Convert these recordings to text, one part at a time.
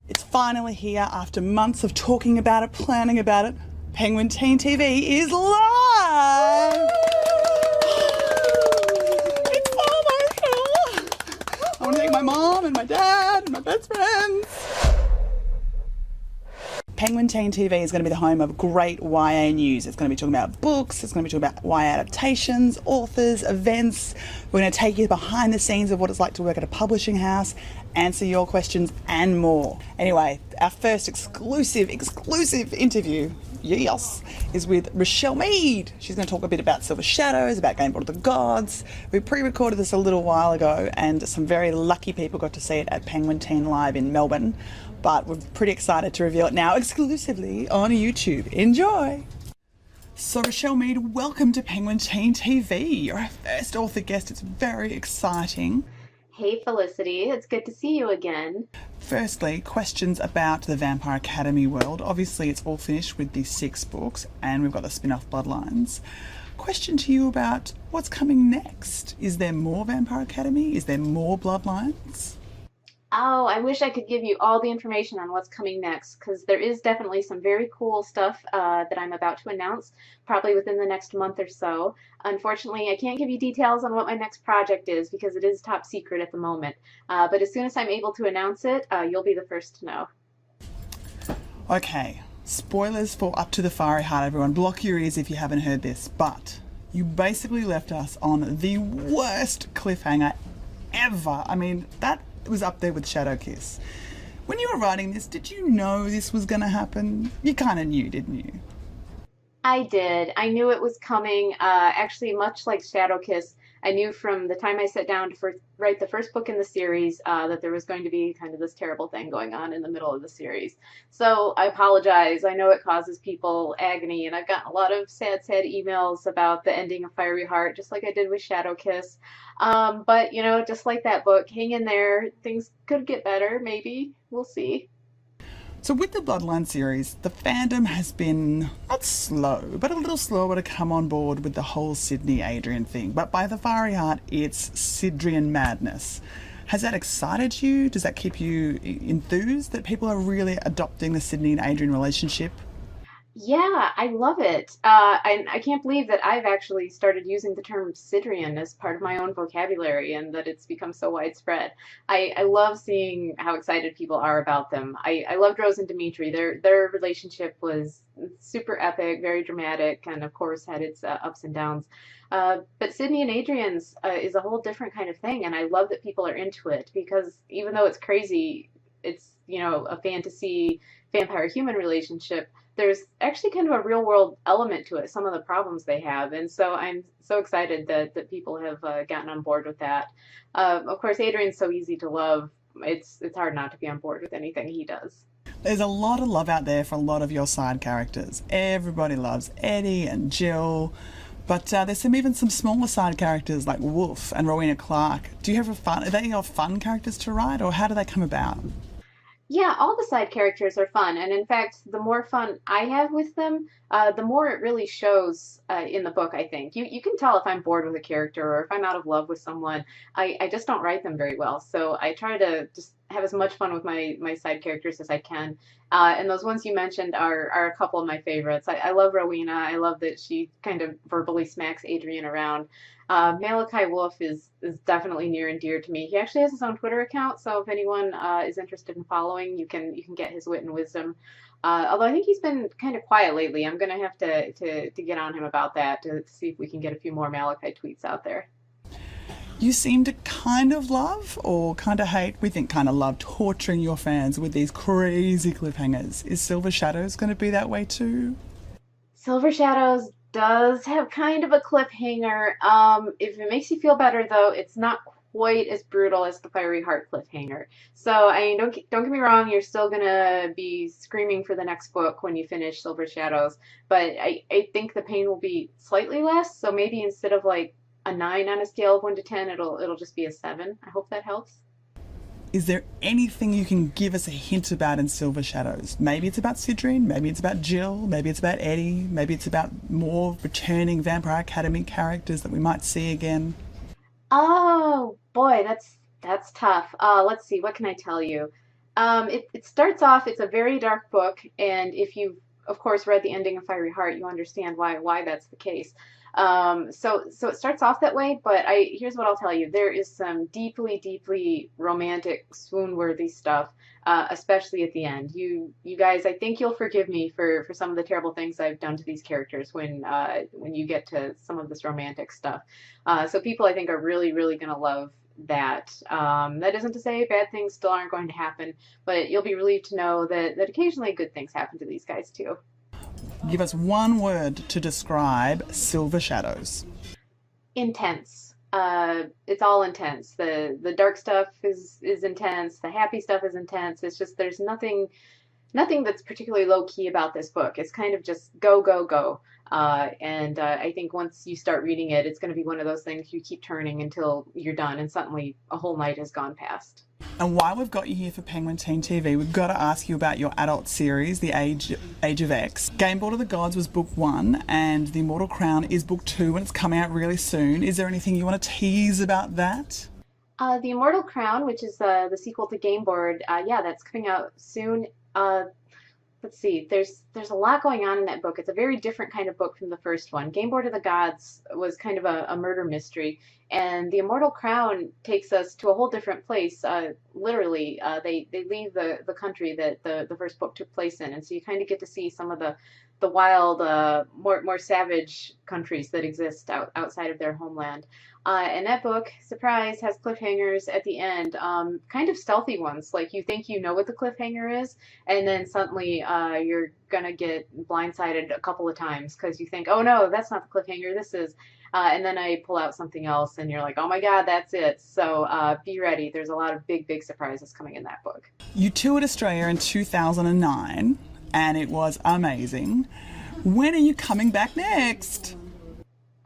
It's finally here after months of talking about it, planning about it. Penguin Teen TV is live! It's so emotional! I want to thank my mom and my dad and my best friends. Penguin Teen TV is going to be the home of great YA news. It's going to be talking about books, it's going to be talking about YA adaptations, authors, events. We're going to take you behind the scenes of what it's like to work at a publishing house, answer your questions and more. Anyway, our first exclusive interview, yes, is with Richelle Mead. She's going to talk a bit about Silver Shadows, about Game Board of the Gods. We pre-recorded this a little while ago and some very lucky people got to see it at Penguin Teen Live in Melbourne. But we're pretty excited to reveal it now exclusively on YouTube. Enjoy! So Richelle Mead, welcome to Penguin Teen TV. You're our first author guest. It's very exciting. Hey Felicity, it's good to see you again. Firstly, questions about the Vampire Academy world. Obviously it's all finished with the 6 books and we've got the spin-off Bloodlines. Question to you about what's coming next. Is there more Vampire Academy? Is there more Bloodlines? Oh, I wish I could give you all the information on what's coming next, because there is definitely some very cool stuff that I'm about to announce, probably within the next month or so. Unfortunately, I can't give you details on what my next project is because it is top secret at the moment. But as soon as I'm able to announce it, you'll be the first to know. Okay, spoilers for Up to the Fiery Heart, everyone. Block your ears if you haven't heard this, but you basically left us on the worst cliffhanger ever. I mean, that was up there with Shadow Kiss. When you were writing this, did you know this was going to happen? You kind of knew, didn't you? I did. I knew it was coming. Actually, much like Shadow Kiss, I knew from the time I sat down to write the first book in the series that there was going to be kind of this terrible thing going on in the middle of the series. So I apologize. I know it causes people agony, and I've gotten a lot of sad emails about the ending of Fiery Heart, just like I did with Shadow Kiss. But, you know, just like that book, hang in there. Things could get better, maybe. We'll see. So with the Bloodline series, the fandom has been not slow, but a little slower to come on board with the whole Sydney Adrian thing. But by the Fiery Heart, it's Sidrian madness. Has that excited you? Does that keep you enthused that people are really adopting the Sydney and Adrian relationship? Yeah, I love it. I can't believe that I've actually started using the term Sidrian as part of my own vocabulary and that it's become so widespread. I love seeing how excited people are about them. I loved Rose and Dimitri. Their relationship was super epic, very dramatic, and of course had its ups and downs. But Sydney and Adrian's is a whole different kind of thing, and I love that people are into it because even though it's crazy, it's, you know, a fantasy vampire human relationship, there's actually kind of a real world element to it, some of the problems they have. And so I'm so excited that people have gotten on board with that. Of course, Adrian's so easy to love. It's hard not to be on board with anything he does. There's a lot of love out there for a lot of your side characters. Everybody loves Eddie and Jill. But there's even some smaller side characters like Wolf and Rowena Clark. Do you have are they your fun characters to write, or how do they come about? Yeah, all the side characters are fun, and in fact, the more fun I have with them, the more it really shows in the book, I think. You can tell if I'm bored with a character or if I'm out of love with someone. I just don't write them very well, so I try to just have as much fun with my side characters as I can. And those ones you mentioned are a couple of my favorites. I love Rowena. I love that she kind of verbally smacks Adrian around. Malachi Wolf is definitely near and dear to me. He actually has his own Twitter account, so if anyone is interested in following, you can get his wit and wisdom. Although I think he's been kind of quiet lately. I'm gonna have to get on him about that to see if we can get a few more Malachi tweets out there. You seem to kind of love or kind of hate, we think kind of love, torturing your fans with these crazy cliffhangers. Is Silver Shadows going to be that way too? Silver Shadows does have kind of a cliffhanger. If it makes you feel better, though, it's not quite as brutal as the Fiery Heart cliffhanger. So, I mean, don't get me wrong, you're still gonna be screaming for the next book when you finish Silver Shadows, but I think the pain will be slightly less. So maybe instead of like a 9 on a scale of 1 to 10, it'll just be a 7. I hope that helps. Is there anything you can give us a hint about in Silver Shadows? Maybe it's about Sidrine, maybe it's about Jill, maybe it's about Eddie, maybe it's about more returning Vampire Academy characters that we might see again. Oh boy, that's tough. Let's see, what can I tell you? It starts off, it's a very dark book, and if you've, of course, read the ending of Fiery Heart, you understand why that's the case. So it starts off that way, but here's what I'll tell you. There is some deeply, deeply romantic, swoon-worthy stuff, especially at the end. You guys, I think you'll forgive me for some of the terrible things I've done to these characters when you get to some of this romantic stuff. So people, I think, are really, really going to love that. That isn't to say bad things still aren't going to happen, but you'll be relieved to know that occasionally good things happen to these guys too. Give us one word to describe Silver Shadows. Intense. It's all intense. The dark stuff is intense. The happy stuff is intense. It's just there's nothing that's particularly low key about this book. It's kind of just go, go, go. And I think once you start reading it, it's going to be one of those things you keep turning until you're done, and suddenly a whole night has gone past. And while we've got you here for Penguin Teen TV, we've got to ask you about your adult series, The Age of X. Game Board of the Gods was book 1, and The Immortal Crown is book 2, and it's coming out really soon. Is there anything you want to tease about that? The Immortal Crown, which is the sequel to Game Board, yeah, that's coming out soon. Let's see, there's a lot going on in that book. It's a very different kind of book from the first one. Game Board of the Gods was kind of a murder mystery, and The Immortal Crown takes us to a whole different place. Literally, they leave the country that the first book took place in, and so you kind of get to see some of the wild, more savage countries that exist outside of their homeland. And that book, surprise, has cliffhangers at the end, kind of stealthy ones. Like you think you know what the cliffhanger is, and then suddenly you're gonna get blindsided a couple of times because you think, oh no, that's not the cliffhanger, this is. And then I pull out something else, and you're like, oh my god, that's it. So be ready. There's a lot of big, big surprises coming in that book. You toured Australia in 2009, and it was amazing. When are you coming back next?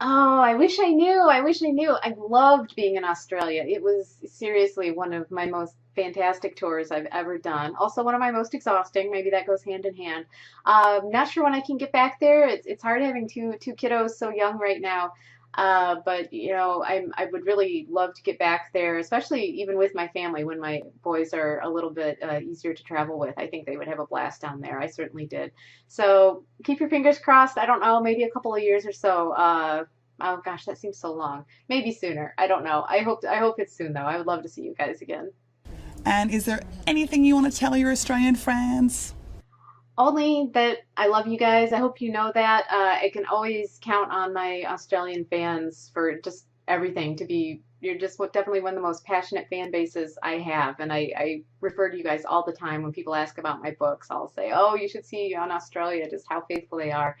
Oh, I wish I knew. I wish I knew. I loved being in Australia. It was seriously one of my most fantastic tours I've ever done. Also one of my most exhausting. Maybe that goes hand in hand. Not sure when I can get back there. It's hard having two kiddos so young right now. But you know, I would really love to get back there, especially even with my family when my boys are a little bit easier to travel with. I think they would have a blast down there. I certainly did. So keep your fingers crossed. I don't know, maybe a couple of years or so. Oh gosh, that seems so long. Maybe sooner. I don't know. I hope it's soon though. I would love to see you guys again. And is there anything you want to tell your Australian friends? Only that I love you guys. I hope you know that. I can always count on my Australian fans for just everything to be. You're just definitely one of the most passionate fan bases I have, and I refer to you guys all the time when people ask about my books. I'll say, "Oh, you should see on Australia just how faithful they are."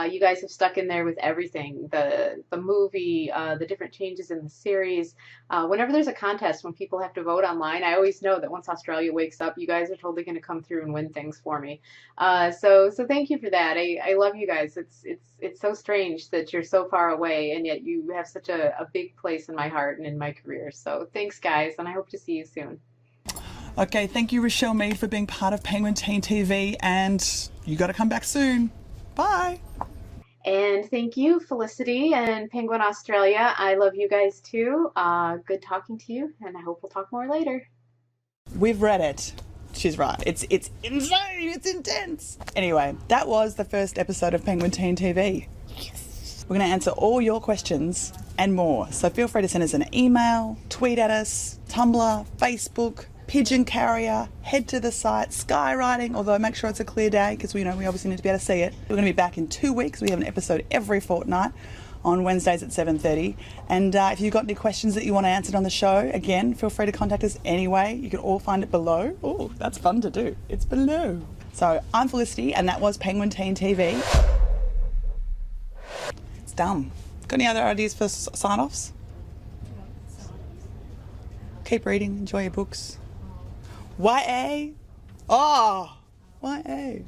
You guys have stuck in there with everything, the movie, the different changes in the series. Whenever there's a contest, when people have to vote online, I always know that once Australia wakes up, you guys are totally going to come through and win things for me. So thank you for that. I love you guys. It's so strange that you're so far away, and yet you have such a big place in my heart and in my career. So thanks, guys, and I hope to see you soon. Okay, thank you, Richelle Mead, for being part of Penguin Teen TV, and you got to come back soon. Bye. And thank you, Felicity and Penguin Australia. I love you guys too. Good talking to you, and I hope we'll talk more later. We've read it. She's right. It's insane. It's intense. Anyway, that was the first episode of Penguin Teen TV. Yes. We're going to answer all your questions and more. So feel free to send us an email, tweet at us, Tumblr, Facebook, pigeon carrier, head to the site, skywriting, although make sure it's a clear day because we obviously need to be able to see it. We're going to be back in 2 weeks. We have an episode every fortnight on Wednesdays at 7:30. And if you've got any questions that you want answered on the show, again, feel free to contact us anyway. You can all find it below. Oh, that's fun to do. It's below. So I'm Felicity, and that was Penguin Teen TV. It's done. Got any other ideas for sign-offs? Keep reading. Enjoy your books. YA? Oh, YA.